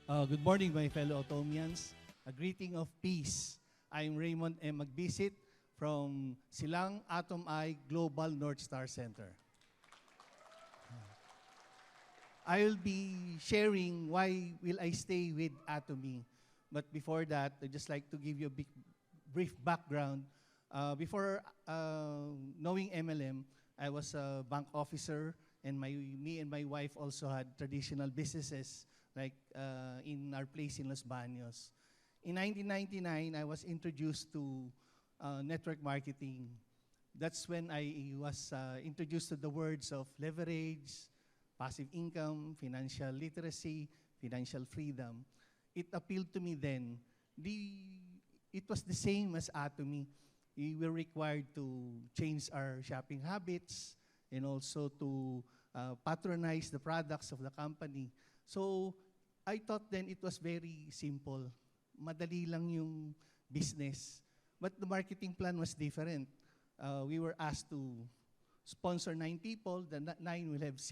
Good morning, my fellow Otomians. A greeting of peace. I'm Raymond M. Magbisit from Silang Atom I Global North Star Center. I will be sharing why will I stay with Atomy. But before that, I'd just like to give you a brief background. Before knowing MLM, I was a bank officer, and me and my wife also had traditional businesses like in our place in Los Baños. In 1999, I was introduced to network marketing. That's when I was introduced to the words of leverage, passive income, financial literacy, financial freedom. It appealed to me then. It was the same as Atomy. We were required to change our shopping habits and also to patronize the products of the company. So I thought then it was very simple. Madali lang yung business. But the marketing plan was different. We were asked to sponsor 9 people, the 9 will have 6,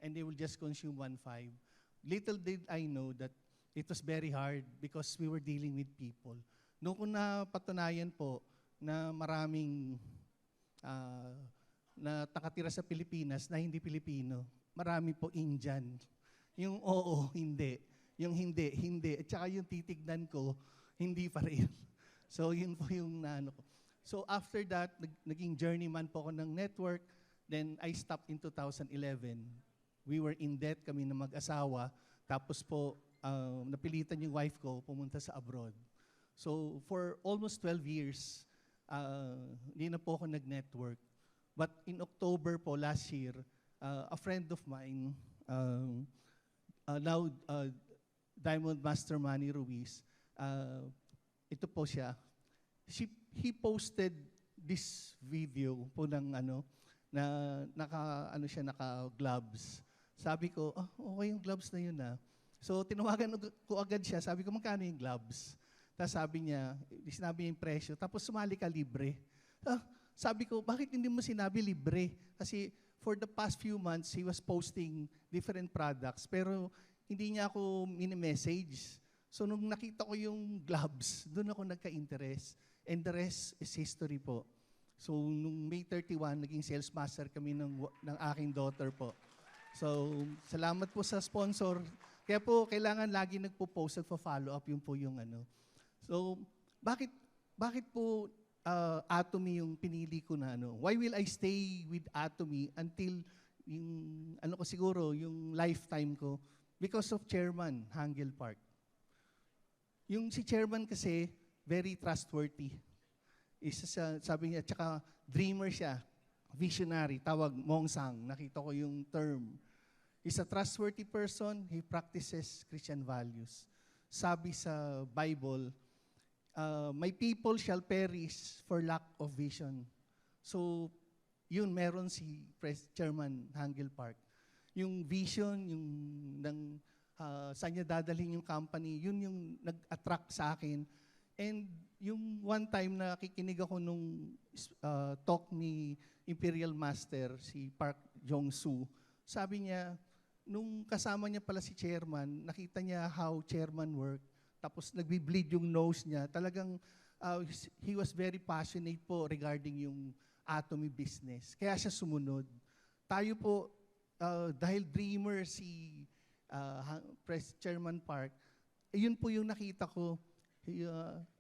and they will just consume 1/5. Little did I know that it was very hard because we were dealing with people. Noong ko na patunayan po na maraming na nakatira sa Pilipinas na hindi Pilipino, marami po Indian. Yung oo, hindi. Yung hindi, hindi. At saka yung titignan ko, hindi pa rin. So yun po yung naano ko. So after that, naging journeyman po ako ng network. Then I stopped in 2011. We were in debt kami na mag-asawa. Tapos po, napilitan yung wife ko pumunta sa abroad. So for almost 12 years, hindi na po ako nag-network. But in October po last year, a friend of mine, now Diamond Master Manny Ruiz, ito po siya. He posted this video po ng na naka-gloves. Sabi ko, okay yung gloves na yun . So tinawagan ko agad siya, sabi ko, magkano yung gloves? Tapos sabi niya, sinabi niya yung presyo, tapos sumali ka libre. Sabi ko, bakit hindi mo sinabi libre? Kasi for the past few months, he was posting different products, pero hindi niya ako mini-message. So nung nakita ko yung gloves, doon ako nagka-interest. And the rest is history po. So nung May 31, naging sales master kami ng aking daughter po. So salamat po sa sponsor. Kaya po, kailangan lagi nagpo-post at follow up yung po yung . So bakit po Atomy yung pinili ko na . Why will I stay with Atomy until yung ko siguro, yung lifetime ko? Because of Chairman Hangel Park. Yung si Chairman kasi, very trustworthy. Isa sa, sabi niya, tsaka dreamer siya, visionary, tawag Mongsang, nakita ko yung term. He's a trustworthy person, he practices Christian values. Sabi sa Bible, my people shall perish for lack of vision. So, yun, meron si Chairman Hangel Park. Yung vision, yung saan niya dadalhin yung company, yun yung nag-attract sa akin. And yung one time na kikinig ako nung talk ni Imperial Master, si Park Jong-soo, sabi niya, nung kasama niya pala si Chairman, nakita niya how Chairman work, tapos nagbi-bleed yung nose niya. Talagang he was very passionate po regarding yung Atomy business. Kaya siya sumunod. Tayo po, dahil dreamer si Chairman Park, yun po yung nakita ko,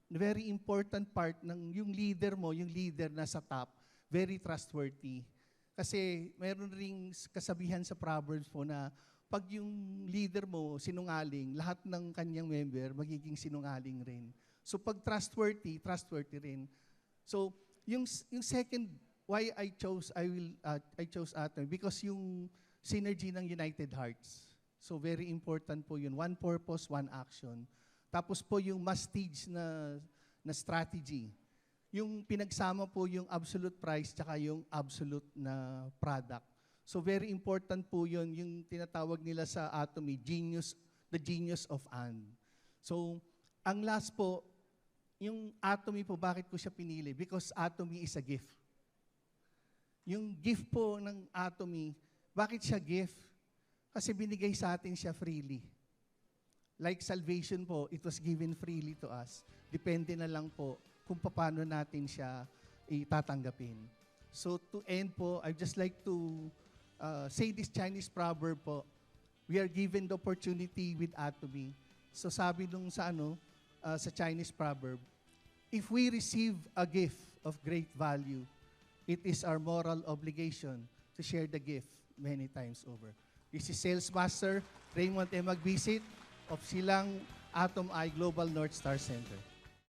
very important part ng yung leader mo, yung leader na sa top, very trustworthy. Kasi meron ring kasabihan sa Proverbs po na pag yung leader mo sinungaling, lahat ng kanyang member magiging sinungaling rin. So pag trustworthy, trustworthy rin. So yung second why I chose Atomy because yung synergy ng United Hearts. So very important po yun. One purpose, one action. Tapos po yung mastige na strategy. Yung pinagsama po yung absolute price tsaka yung absolute na product. So very important po yun, yung tinatawag nila sa Atomy, the genius of and. So ang last po, yung Atomy po, bakit ko siya pinili? Because Atomy is a gift. Yung gift po ng Atomy, bakit siya gift? Kasi binigay sa atin siya freely. like salvation po, it was given freely to us. Depende na lang po kung paano natin siya itatanggapin. So to end po, I'd just like to say this Chinese proverb po, we are given the opportunity with atomy. So sabi nung sa Chinese proverb, if we receive a gift of great value, it is our moral obligation to share the gift many times over. This is Sales Master Raymond M. Magbisit of Silang Atom Eye Global North Star Center.